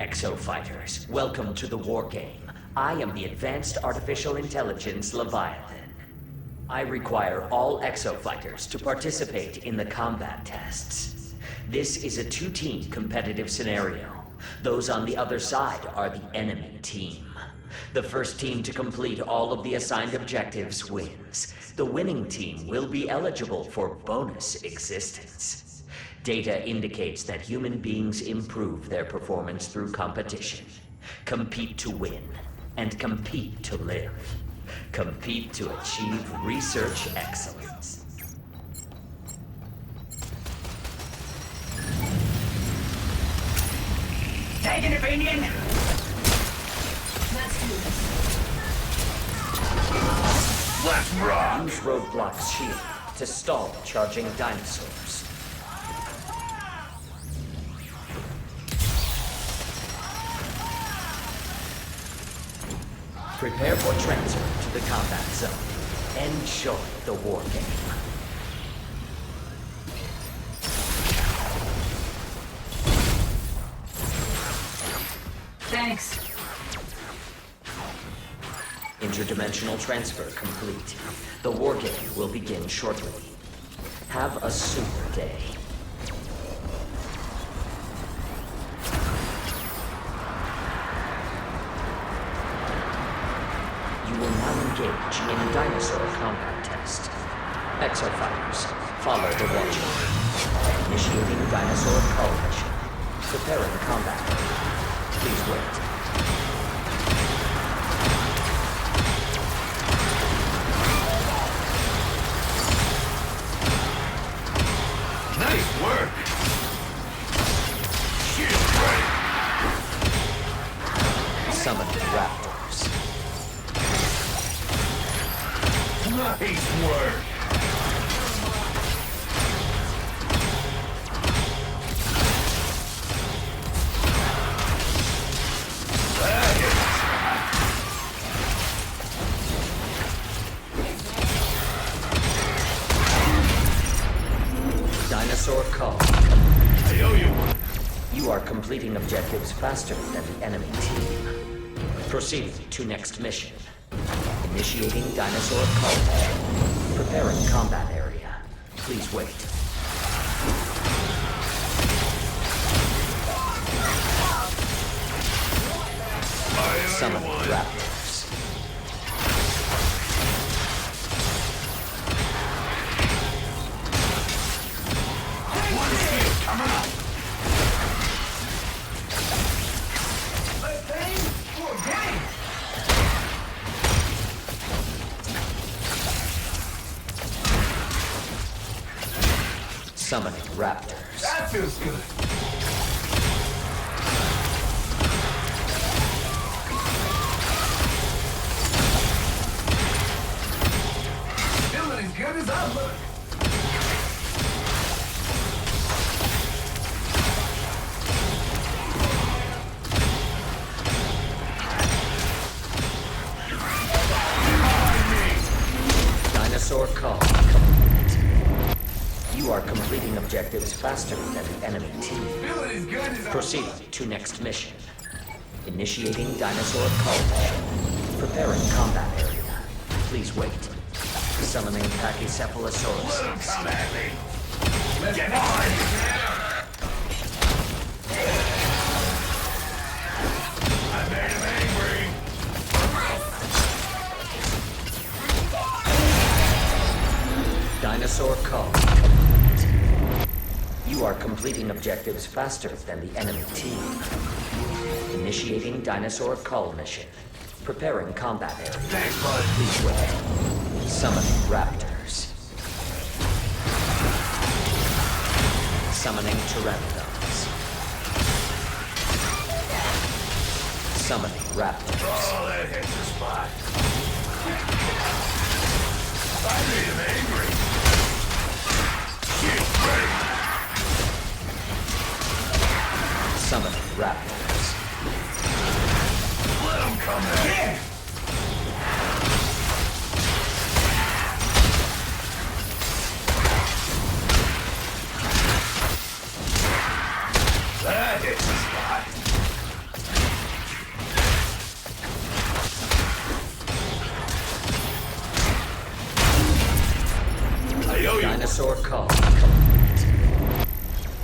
exofighters. Welcome to the war game. I am the Advanced Artificial Intelligence Leviathan. I require all exofighters to participate in the combat tests. This is a two-team competitive scenario. Those on the other side are the enemy team. The first team to complete all of the assigned objectives wins. The winning team will be eligible for bonus existence. Data indicates that human beings improve their performance through competition. Compete to win, and compete to live. Compete to achieve research excellence. Take an opinion? Let's do this. Let's rock! Use roadblock's shield to stall charging dinosaurs. Prepare for transfer to the combat zone. Enjoy the war game. Thanks. Interdimensional transfer complete. The war game will begin shortly. Have a super day. You will now engage in a dinosaur combat test. Exofighters, follow the watcher. Initiating dinosaur coalition. Preparing combat. Please wait. Nice work! Shit, great! Summon raptors. Nice work! Dinosaur call. I owe you one. You are completing objectives faster than the enemy team. Proceed to next mission. Initiating dinosaur call. Preparing combat area. Please wait. Summon raptors. Come on! Summoning raptors. That feels good. Feeling as good as I look. Dinosaur call complete. You are completing objectives faster than the enemy team. Feeling as good as I Proceed to next mission. Initiating dinosaur call mission. Preparing combat area. Please wait. Summoning Pachycephalosaurus. Let 'em come at me. Let's get on! I made him angry. Dinosaur call complete. You are completing objectives faster than the enemy team. Initiating dinosaur call mission. Preparing combat area. Thanks, bud. Please wait. Summoning raptors. Summoning pteranodons. Summoning raptors. Oh, that hits the spot. I made him angry. Shit, great. Summoning raptors. Let him come at me. That hits the spot. I owe you. Dinosaur call complete.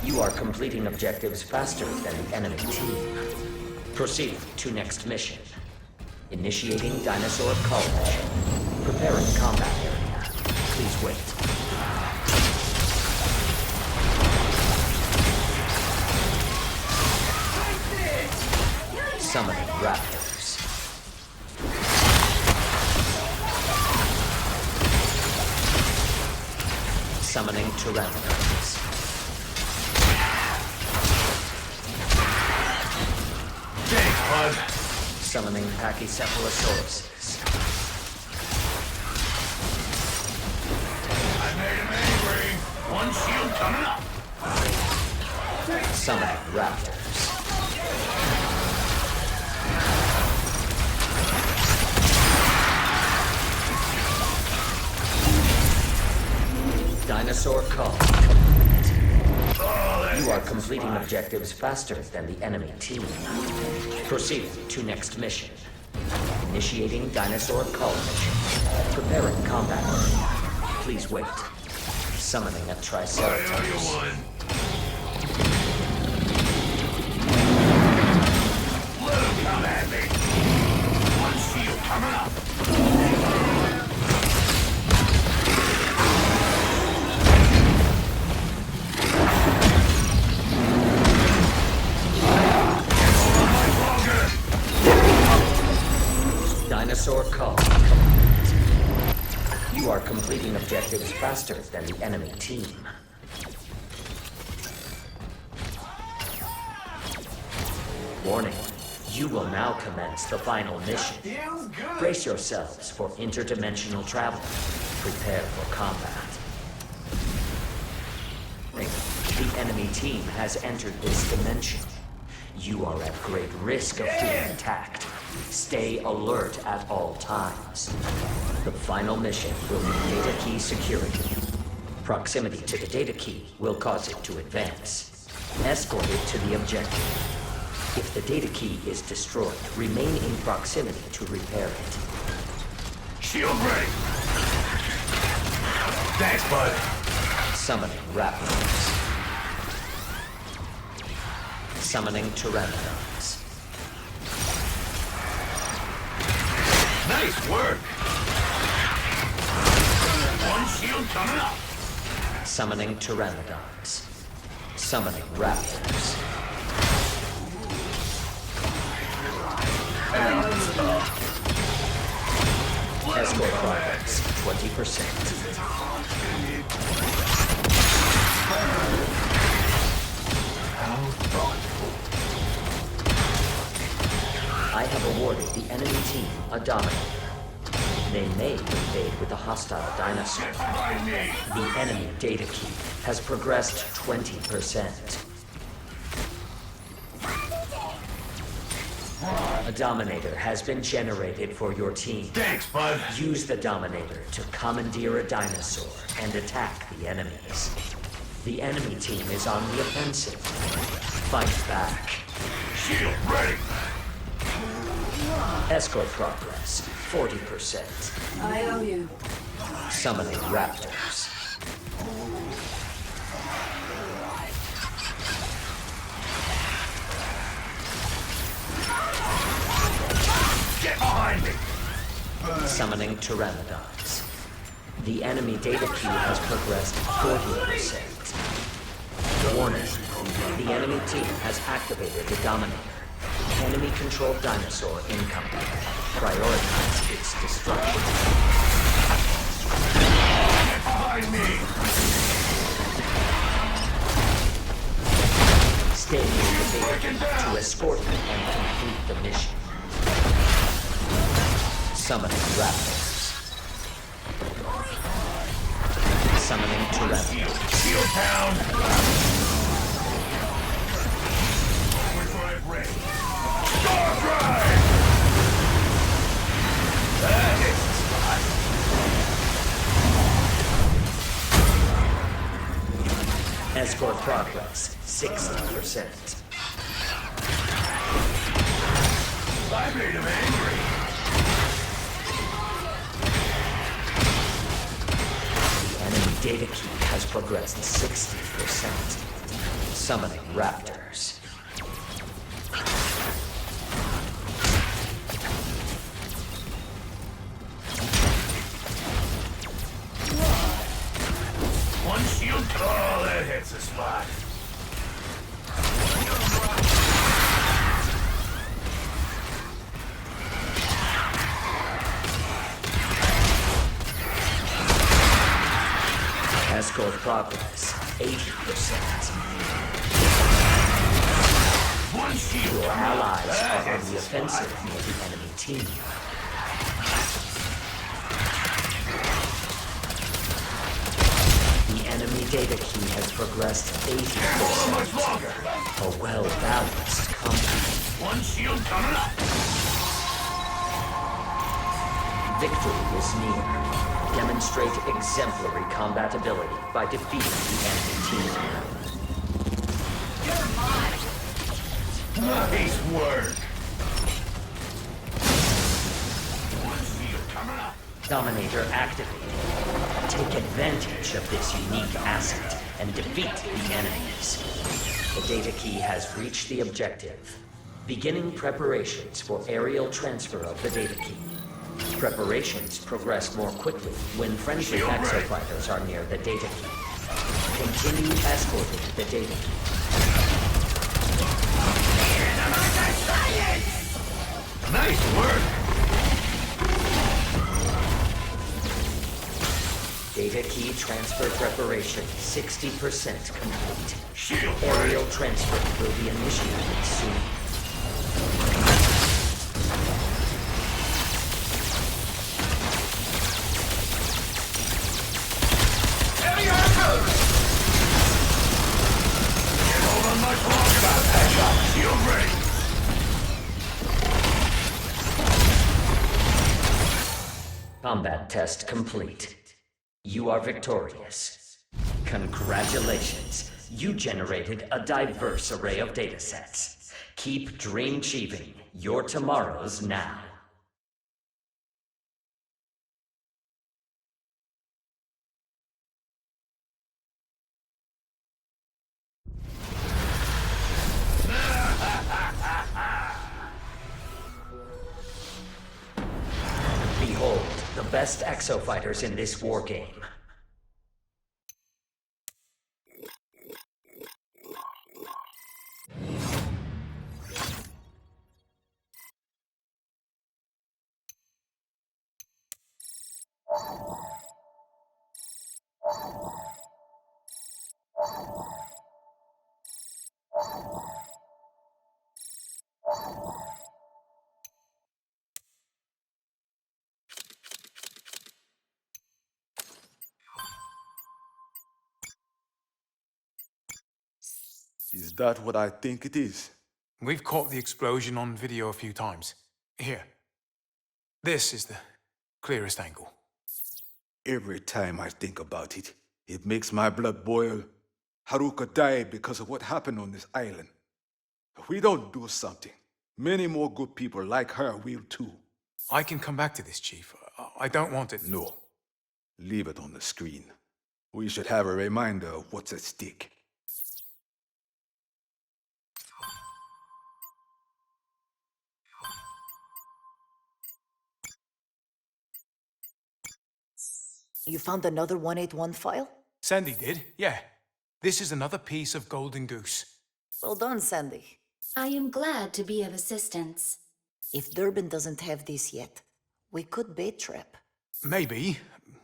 You are completing objectives faster than the enemy team. Proceed to next mission. Initiating dinosaur call mission. Preparing combat area. Please wait. Summoning raptors. Summoning pteranodons. Thanks, bud. Summoning pachycephalosauruses. I made him angry. One shield coming up. Summoning raptors. Dinosaur call complete. You are completing objectives faster than the enemy team. Proceed to next mission. Initiating dinosaur call mission. Preparing combat area. Please wait. Summoning a I owe you triceratops. one. Let him come at me. One shield coming up. Dinosaur call complete. You are completing objectives faster than the enemy team. Warning. You will now commence the final mission. Feels good. Brace yourselves for interdimensional travel. Prepare for combat. The enemy team has entered this dimension. You are at great risk of being attacked. Stay alert at all times. The final mission will be data key security. Proximity to the data key will cause it to advance. Escort it to the objective. If the data key is destroyed, remain in proximity to repair it. Shield ready. Thanks, bud. Summoning raptors. Summoning pteranodons. Nice work. One shield coming up. Summoning pteranodons. Summoning raptors. Escort progress 20%. I have awarded the enemy team a dominator. They may invade with a hostile dinosaur. Behind me. The enemy data key has progressed 20%. A Dominator has been generated for your team. Thanks, bud. Use the Dominator to commandeer a dinosaur and attack the enemies. The enemy team is on the offensive. Fight back. Shield ready. Escort progress 40%. I owe you. Summoning raptors. Get behind me. Summoning pteranodons. The enemy data key has progressed 40%. Warning. The enemy team has activated the Dominator. Enemy-controlled dinosaur incoming. Prioritize its destruction. Get behind me. Stay near the data key to escort them and complete the mission. Summoning raptors. Summoning pteranodons. Shield down. Overdrive ready. Star drive. That hits the spot. Escort progress 60%. I made him angry. The enemy data key has progressed 60%. Summoning raptors. One shield. Oh, that hits the spot. Escort progress 80%. One shield. Your allies are on the offensive near the enemy team. The enemy data key has progressed 80%. How much longer? A well-balanced combat. One shield coming up. Victory is near. Demonstrate exemplary combatability by defeating the enemy team. You're mine. Nice work. One shield coming up. Dominator activated. Take advantage of this unique asset and defeat the enemies. The data key has reached the objective. Beginning preparations for aerial transfer of the data key. Preparations progress more quickly when friendly exofighters are near the data key. Continue escorting the data key. Nice work. Data key transfer preparation 60% complete. Shield. Aerial transfer will be initiated soon. Combat test complete. You are victorious. Congratulations. You generated a diverse array of datasets. Keep dream-achieving your tomorrows now. Behold, the best exofighters in this war game. Is that what I think it is? We've caught the explosion on video a few times. Here. This is the clearest angle. Every time I think about it, it makes my blood boil. Haruka died because of what happened on this island. If we don't do something, many more good people like her will too. I can come back to this, Chief. I don't want it. No. Leave it on the screen. We should have a reminder of what's at stake. You found another 181 file? Sandy did, yeah. This is another piece of Golden Goose. Well done, Sandy. I am glad to be of assistance. If Durban doesn't have this yet, we could bait trap. Maybe.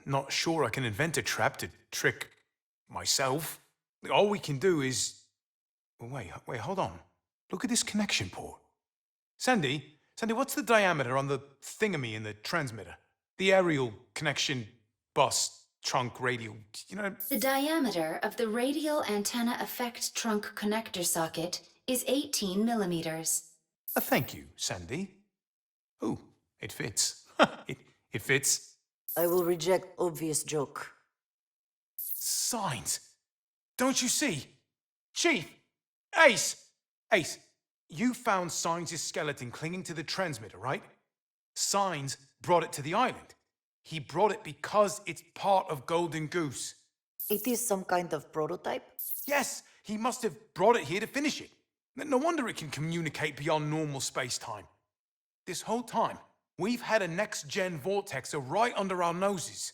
Not sure I can invent a trap to trick myself. All we can do is... Wait, hold on. Look at this connection port. Sandy, what's the diameter on the thingamy in the transmitter? The aerial connection bus, trunk, radial, you know... The diameter of the radial antenna effect trunk connector socket is 18 millimeters. Thank you, Sandy. Ooh, it fits. it fits. I will reject obvious joke. Signs. Don't you see? Chief! Ace! You found Signs' skeleton clinging to the transmitter, right? Signs brought it to the island. He brought it because it's part of Golden Goose. It is some kind of prototype? Yes, he must have brought it here to finish it. No wonder it can communicate beyond normal space-time. This whole time, we've had a next-gen vortexer right under our noses.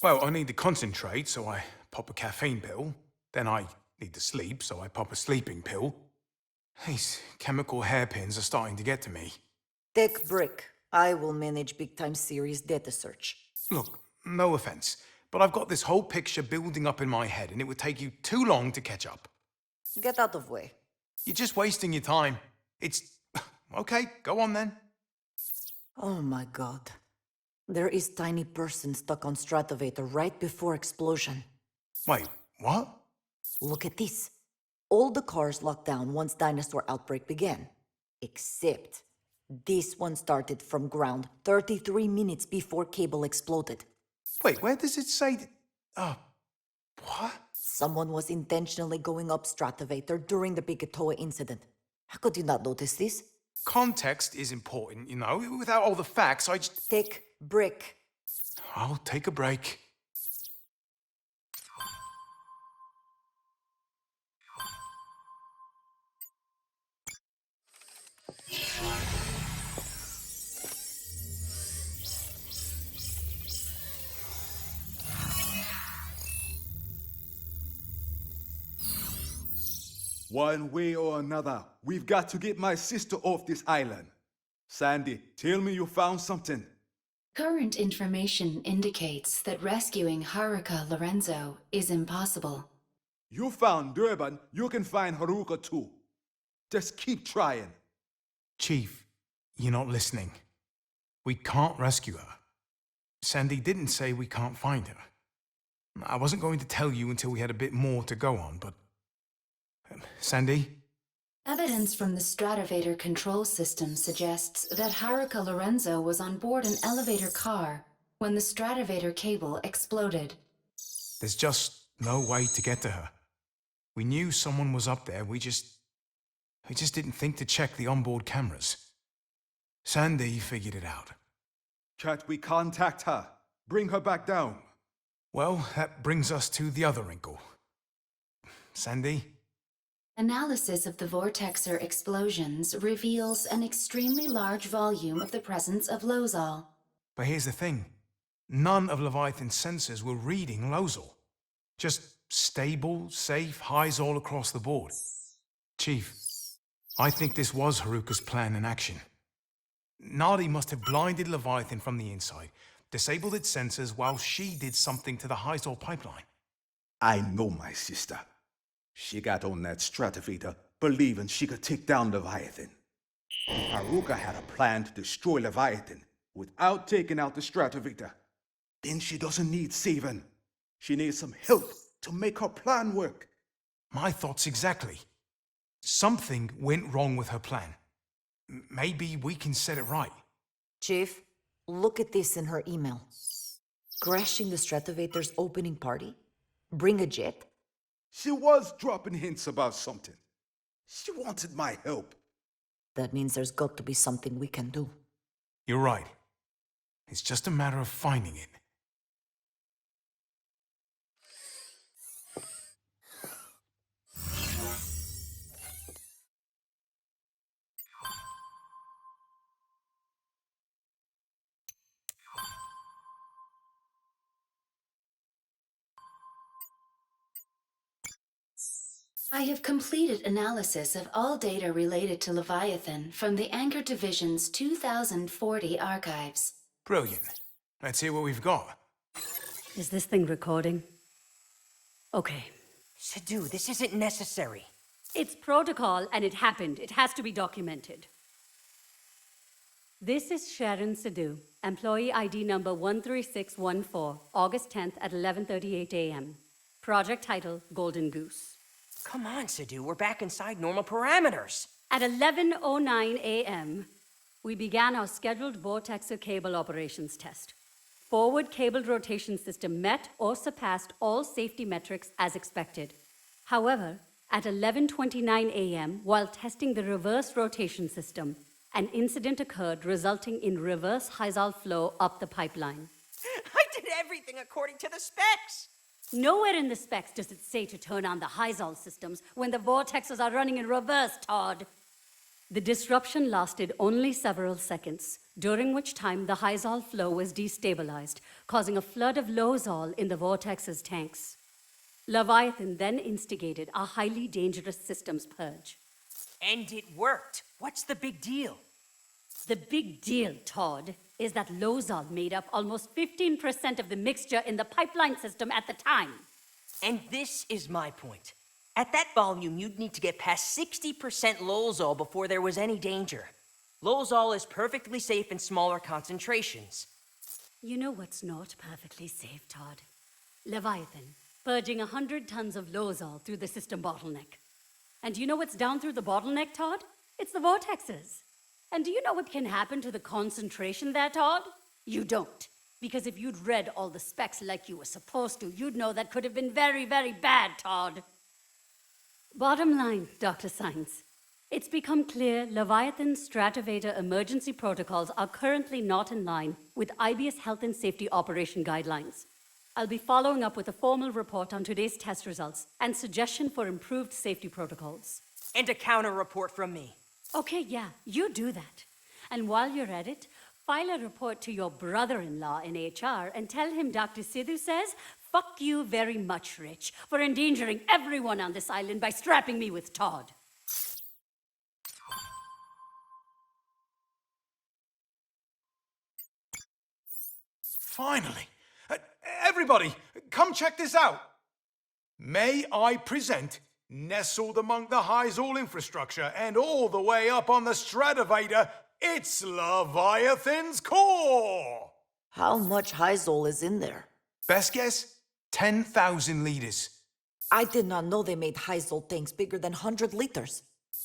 Well, I need to concentrate, so I pop a caffeine pill. Then I need to sleep, so I pop a sleeping pill. These chemical hairpins are starting to get to me. Take break. I will manage Big Time Series data search. Look, no offense, but I've got this whole picture building up in my head, and it would take you too long to catch up. Get out of way. You're just wasting your time. It's... Okay, go on then. Oh my god. There is tiny person stuck on Stratovator right before explosion. Wait, what? Look at this. All the cars locked down once dinosaur outbreak began. Except this one started from ground 33 minutes before cable exploded. Wait, where does it say that... Oh, what? Someone was intentionally going up Stratovator during the Bigatoa incident. How could you not notice this? Context is important, you know. Without all the facts, I just... Take break. I'll take a break. One way or another, we've got to get my sister off this island. Sandy, tell me you found something. Current information indicates that rescuing Haruka Lorenzo is impossible. You found Durban, you can find Haruka too. Just keep trying. Chief, you're not listening. We can't rescue her. Sandy didn't say we can't find her. I wasn't going to tell you until we had a bit more to go on, but... Sandy? Evidence from the Stratovator control system suggests that Haruka Lorenzo was on board an elevator car when the Stratovator cable exploded. There's just no way to get to her. We knew someone was up there, we just didn't think to check the onboard cameras. Sandy figured it out. Can't we contact her? Bring her back down. Well, that brings us to the other wrinkle. Sandy? Analysis of the vortexer explosions reveals an extremely large volume of the presence of Lo-Xol. But here's the thing. None of Leviathan's sensors were reading Lo-Xol. Just stable, safe Hi-Xol across the board. Chief, I think this was Haruka's plan in action. Nadi must have blinded Leviathan from the inside, disabled its sensors while she did something to the Hi-Xol pipeline. I know my sister. She got on that Stratovator, believing she could take down Leviathan. Haruka had a plan to destroy Leviathan without taking out the Stratovator. Then she doesn't need saving. She needs some help to make her plan work. My thoughts exactly. Something went wrong with her plan. Maybe we can set it right. Chief, look at this in her email. Crashing the Stratovator's opening party? Bring a jet? She was dropping hints about something. She wanted my help. That means there's got to be something we can do. You're right. It's just a matter of finding it. I have completed analysis of all data related to Leviathan from the Anchor Division's 2040 archives. Brilliant. Let's hear what we've got. Is this thing recording? Okay. Sadu, this isn't necessary. It's protocol and it happened. It has to be documented. This is Sharon Sadu, employee ID number 13614, August 10th at 11:38 a.m. Project title, Golden Goose. Come on, Sadu, we're back inside normal parameters. At 11:09 a.m., we began our scheduled vortexer cable operations test. Forward cable rotation system met or surpassed all safety metrics as expected. However, At 11:29 a.m., while testing the reverse rotation system, an incident occurred resulting in reverse Hi-Xol flow up the pipeline. I did everything according to the specs. Nowhere in the specs does it say to turn on the Hi-Xol systems when the vortexes are running in reverse, Todd. The disruption lasted only several seconds, during which time the Hi-Xol flow was destabilized, causing a flood of Lo-Xol in the vortex's tanks. Leviathan then instigated a highly dangerous systems purge. And it worked. What's the big deal? The big deal, Todd, is that Lo-Xol made up almost 15% of the mixture in the pipeline system at the time. And this is my point. At that volume, you'd need to get past 60% Lo-Xol before there was any danger. Lo-Xol is perfectly safe in smaller concentrations. You know what's not perfectly safe, Todd? Leviathan, purging 100 tons of Lo-Xol through the system bottleneck. And do you know what's down through the bottleneck, Todd? It's the vortexes. And do you know what can happen to the concentration there, Todd? You don't. Because if you'd read all the specs like you were supposed to, you'd know that could have been very, very bad, Todd. Bottom line, Dr. Synes. It's become clear Leviathan's Stratovator emergency protocols are currently not in line with Aibius Health and Safety Operation Guidelines. I'll be following up with a formal report on today's test results and suggestion for improved safety protocols. And a counter report from me. Okay, yeah, you do that. And while you're at it, file a report to your brother-in-law in HR and tell him Dr. Sidhu says, "Fuck you very much, Rich, for endangering everyone on this island by strapping me with Todd." Finally! Everybody, come check this out! May I present, nestled among the Hi-Xol infrastructure and all the way up on the Stratovator, it's Leviathan's core! How much Hi-Xol is in there? Best guess? 10,000 liters. I did not know they made Hi-Xol tanks bigger than 100 liters.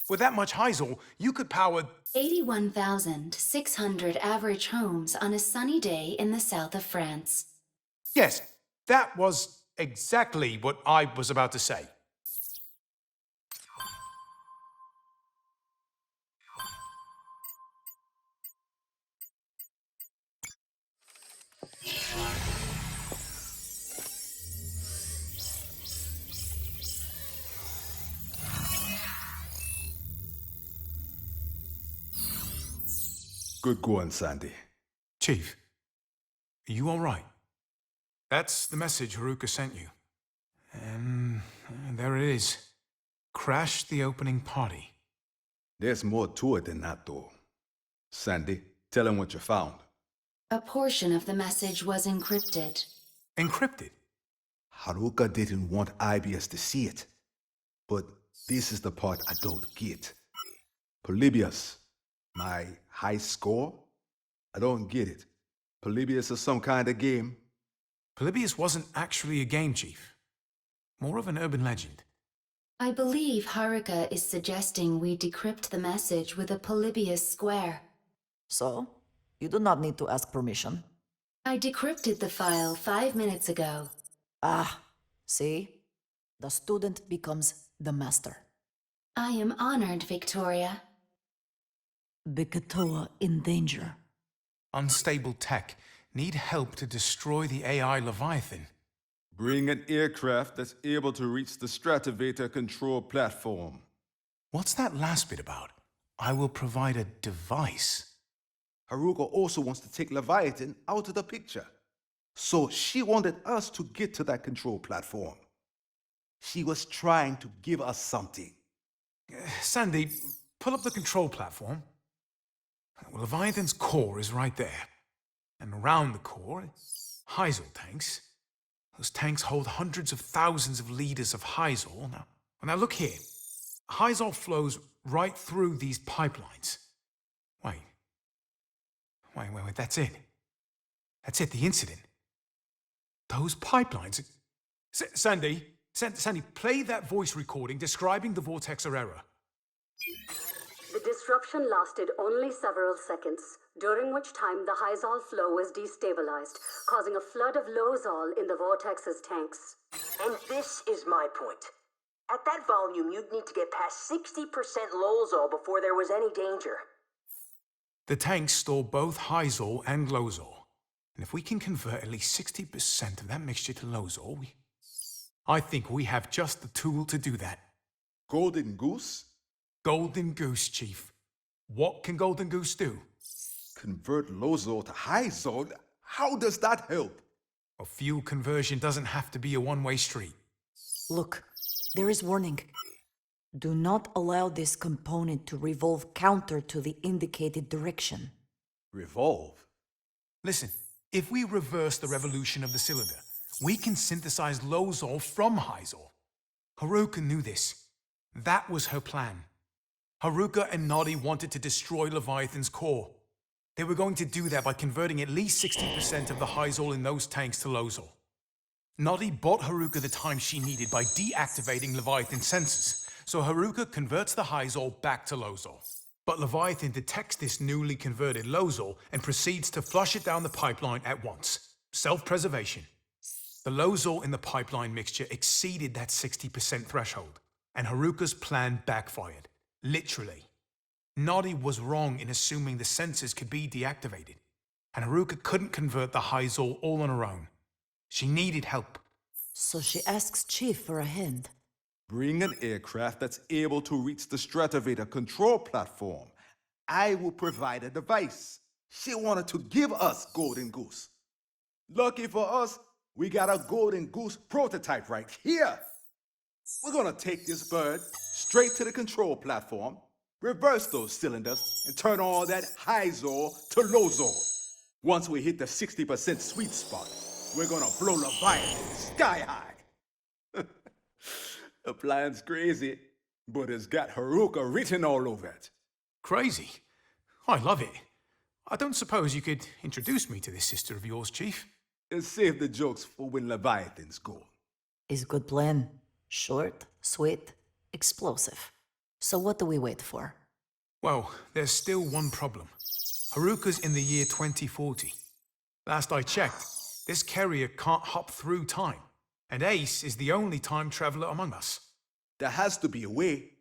With that much Hi-Xol, you could power 81,600 average homes on a sunny day in the south of France. Yes, that was exactly what I was about to say. Good going, Sandy. Chief, are you all right? That's the message Haruka sent you. And there it is. Crashed the opening party. There's more to it than that, though. Sandy, tell him what you found. A portion of the message was encrypted. Encrypted? Haruka didn't want Aibius to see it. But this is the part I don't get. Polybius, my high score? I don't get it. Polybius is some kind of game? Polybius wasn't actually a game, Chief. More of an urban legend. I believe Haruka is suggesting we decrypt the message with a Polybius square. So, you do not need to ask permission. I decrypted the file 5 minutes ago. Ah, see? The student becomes the master. I am honored, Victoria. Bikatoa in danger. Unstable tech. Need help to destroy the AI Leviathan. Bring an aircraft that's able to reach the Stratovator control platform. What's that last bit about? I will provide a device. Haruka also wants to take Leviathan out of the picture. So she wanted us to get to that control platform. She was trying to give us something. Sandy, pull up the control platform. Well, Leviathan's core is right there. And around the core, Hi-Xol tanks. Those tanks hold hundreds of thousands of liters of Hi-Xol. Now look here. Hi-Xol flows right through these pipelines. Wait, that's it. That's it, the incident. Those pipelines... Sandy, play that voice recording describing the vortex error. The disruption lasted only several seconds, during which time the Hi-Xol flow was destabilized, causing a flood of Lo-Xol in the vortex's tanks. And this is my point. At that volume, you'd need to get past 60% Lo-Xol before there was any danger. The tanks store both Hi-Xol and Lo-Xol. And if we can convert at least 60% of that mixture to Lo-Xol, I think we have just the tool to do that. Golden Goose? Golden Goose, Chief. What can Golden Goose do? Convert Lo-Xol to Hi-Xol? How does that help? A fuel conversion doesn't have to be a one-way street. Look, there is warning. Do not allow this component to revolve counter to the indicated direction. Revolve? Listen, if we reverse the revolution of the cylinder, we can synthesize Lo-Xol from Hi-Xol. Haruka knew this. That was her plan. Haruka and Noddy wanted to destroy Leviathan's core. They were going to do that by converting at least 60% of the Hi-Xol in those tanks to Lo-Xol. Noddy bought Haruka the time she needed by deactivating Leviathan's sensors, so Haruka converts the Hi-Xol back to Lo-Xol. But Leviathan detects this newly converted Lo-Xol and proceeds to flush it down the pipeline at once. Self-preservation. The Lo-Xol in the pipeline mixture exceeded that 60% threshold, and Haruka's plan backfired. Literally. Noddy was wrong in assuming the sensors could be deactivated, and Haruka couldn't convert the Hi-Xol all on her own. She needed help. So she asks Chief for a hand. Bring an aircraft that's able to reach the Stratovator control platform. I will provide a device. She wanted to give us Golden Goose. Lucky for us, we got a Golden Goose prototype right here. We're gonna take this bird straight to the control platform, reverse those cylinders, and turn all that Hi-Xol to Lo-Xol. Once we hit the 60% sweet spot, we're gonna blow Leviathan sky high. The plan's crazy, but it's got Haruka written all over it. Crazy? I love it. I don't suppose you could introduce me to this sister of yours, Chief? And save the jokes for when Leviathan's gone. Is a good plan. Short, sweet, explosive. So what do we wait for? Well, there's still one problem. Haruka's in the year 2040. Last I checked, this carrier can't hop through time, and Ace is the only time traveler among us. There has to be a way.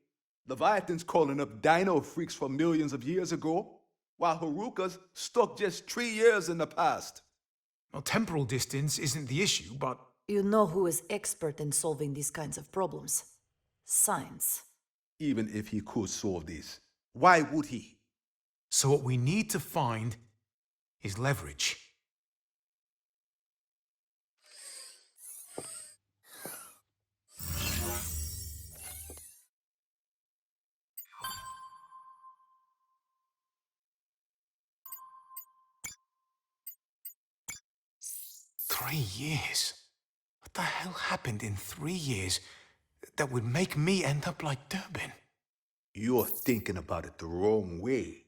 Leviathan's calling up dino freaks from millions of years ago, while Haruka's stuck just 3 years in the past. Well, temporal distance isn't the issue, but... You know who is expert in solving these kinds of problems? Science. Even if he could solve this, why would he? So what we need to find is leverage. Three years? What the hell happened in 3 years that would make me end up like Durbin? You're thinking about it the wrong way.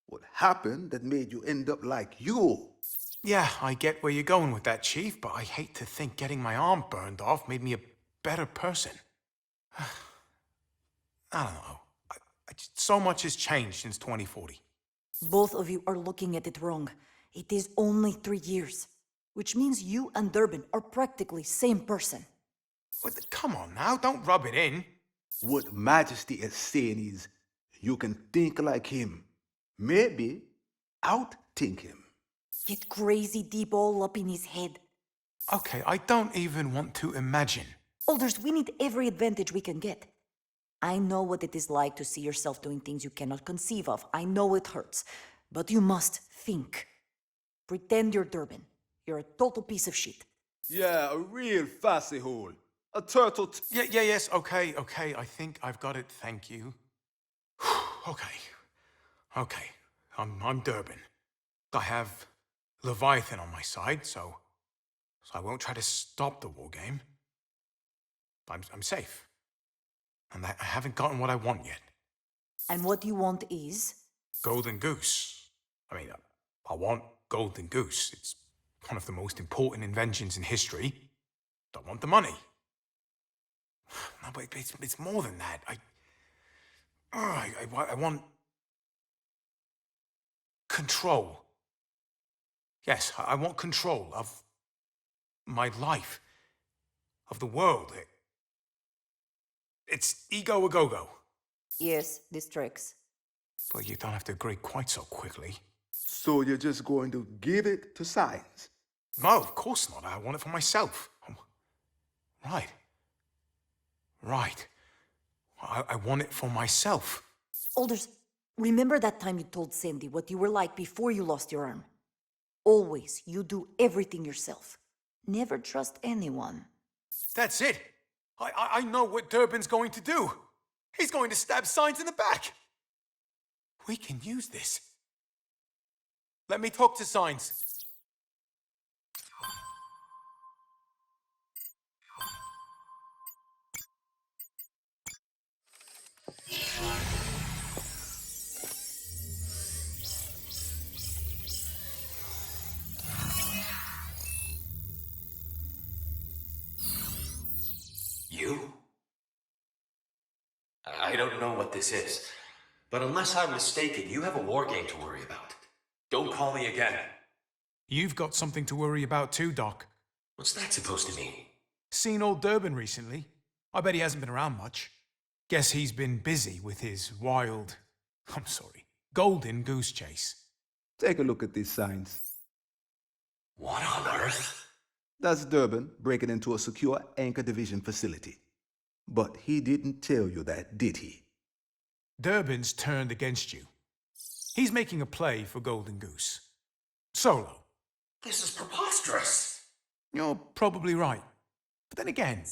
What happened that made you end up like you? Yeah, I get where you're going with that, Chief, but I hate to think getting my arm burned off made me a better person. I don't know. So much has changed since 2040. Both of you are looking at it wrong. It is only 3 years, which means you and Durbin are practically same person. Come on now, don't rub it in. What Majesty is saying is, you can think like him. Maybe out-think him. Get crazy deep all up in his head. Okay, I don't even want to imagine. Elders, we need every advantage we can get. I know what it is like to see yourself doing things you cannot conceive of. I know it hurts. But you must think. Pretend you're Durbin. You're a total piece of shit. Yeah, a real fussy hole. A turtle. Yes, okay, I think I've got it, thank you. Okay, I'm Durbin. I have Leviathan on my side, so I won't try to stop the war game. I'm safe. And I haven't gotten what I want yet. And what you want is? Golden Goose. I want Golden Goose. It's one of the most important inventions in history. I want the money. No, but it's more than that. I want control. Yes, I want control of my life, of the world. It's ego a go-go. Yes, this tracks. But you don't have to agree quite so quickly. So you're just going to give it to Synes? No, of course not. I want it for myself. Right. Right. I want it for myself. Alders, remember that time you told Sandy what you were like before you lost your arm? Always, you do everything yourself. Never trust anyone. That's it. I know what Durbin's going to do. He's going to stab Synes in the back. We can use this. Let me talk to Synes. You? I don't know what this is, but unless I'm mistaken, you have a war game to worry about. Don't call me again. You've got something to worry about too, Doc. What's that supposed to mean? Seen old Durbin recently? I bet he hasn't been around much. Guess he's been busy with his wild, golden goose chase. Take a look at these signs. What on earth? That's Durbin breaking into a secure Anchor Division facility. But he didn't tell you that, did he? Durbin's turned against you. He's making a play for Golden Goose. Solo. This is preposterous. You're probably right. But then again,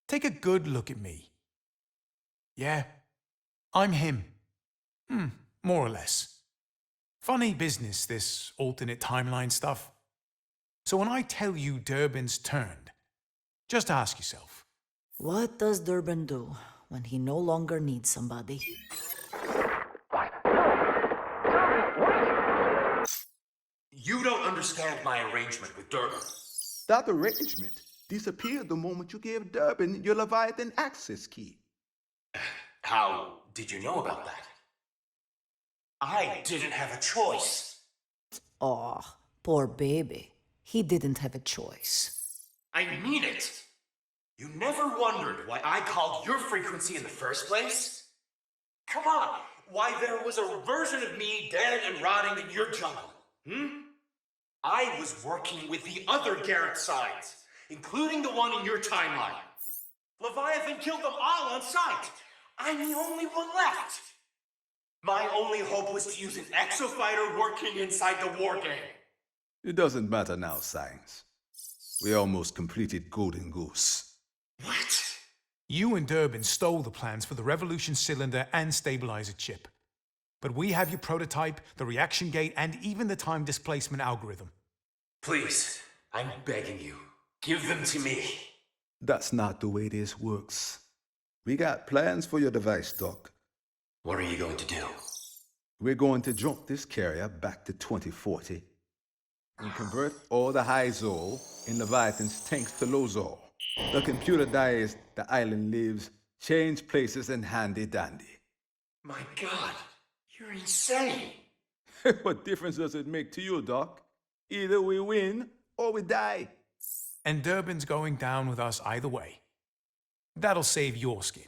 take a good look at me. Yeah, I'm him. More or less. Funny business, this alternate timeline stuff. So when I tell you Durbin's turned, just ask yourself. What does Durbin do when he no longer needs somebody? You don't understand my arrangement with Durbin. That arrangement disappeared the moment you gave Durbin your Leviathan access key. How did you know about that? I didn't have a choice. Aw, poor baby. He didn't have a choice. I mean it. You never wondered why I called your frequency in the first place? Come on, why there was a version of me dead and rotting in your jungle, I was working with the other Garrett sides, including the one in your timeline. Leviathan killed them all on sight. I'm the only one left. My only hope was to use an exofighter working inside the war game. It doesn't matter now, Synes. We almost completed Golden Goose. What? You and Durbin stole the plans for the Revolution cylinder and stabilizer chip. But we have your prototype, the reaction gate, and even the time displacement algorithm. Please, I'm begging you, give them to me. That's not the way this works. We got plans for your device, Doc. What are you going to do? We're going to jump this carrier back to 2040 and convert all the Hi-Xol in Leviathan's tanks to Lo-Xol. The computer dies, the island lives, change places and handy-dandy. My God, you're insane. What difference does it make to you, Doc? Either we win or we die. And Durbin's going down with us either way. That'll save your skin.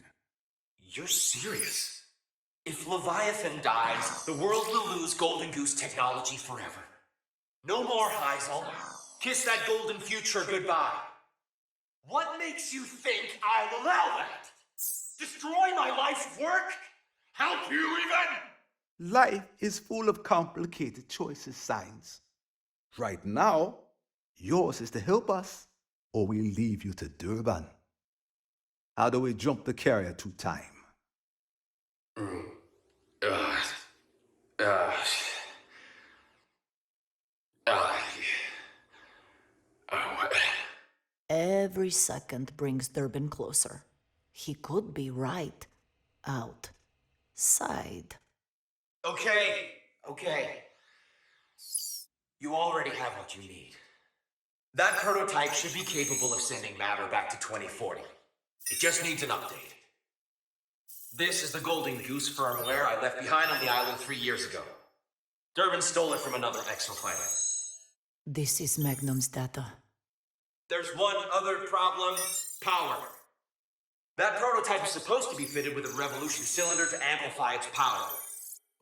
You're serious? If Leviathan dies, the world will lose Golden Goose technology forever. No more Hi-Xol. Kiss that golden future goodbye. What makes you think I'll allow that? Destroy my life's work? Help you even? Life is full of complicated choices, Synes. Right now, yours is to help us, or we leave you to Durbin. How do we jump the carrier to time? Every second brings Durbin closer. He could be right outside. Okay. You already have what you need. That prototype should be capable of sending matter back to 2040. It just needs an update. This is the Golden Goose firmware I left behind on the island 3 years ago. Durbin stole it from another exofighter. This is Magnum's data. There's one other problem: power. That prototype is supposed to be fitted with a revolution cylinder to amplify its power.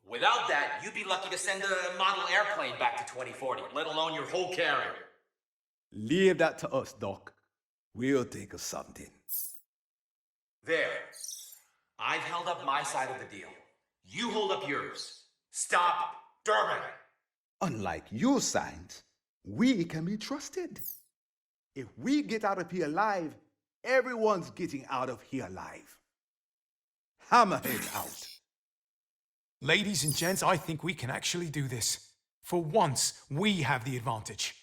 Without that, you'd be lucky to send a model airplane back to 2040, let alone your whole carrier. Leave that to us, Doc. We'll think of something. There. I've held up my side of the deal. You hold up yours. Stop Durbin! Unlike you, Synes, we can be trusted. If we get out of here alive, everyone's getting out of here alive. Hammerhead out. Ladies and gents, I think we can actually do this. For once, we have the advantage.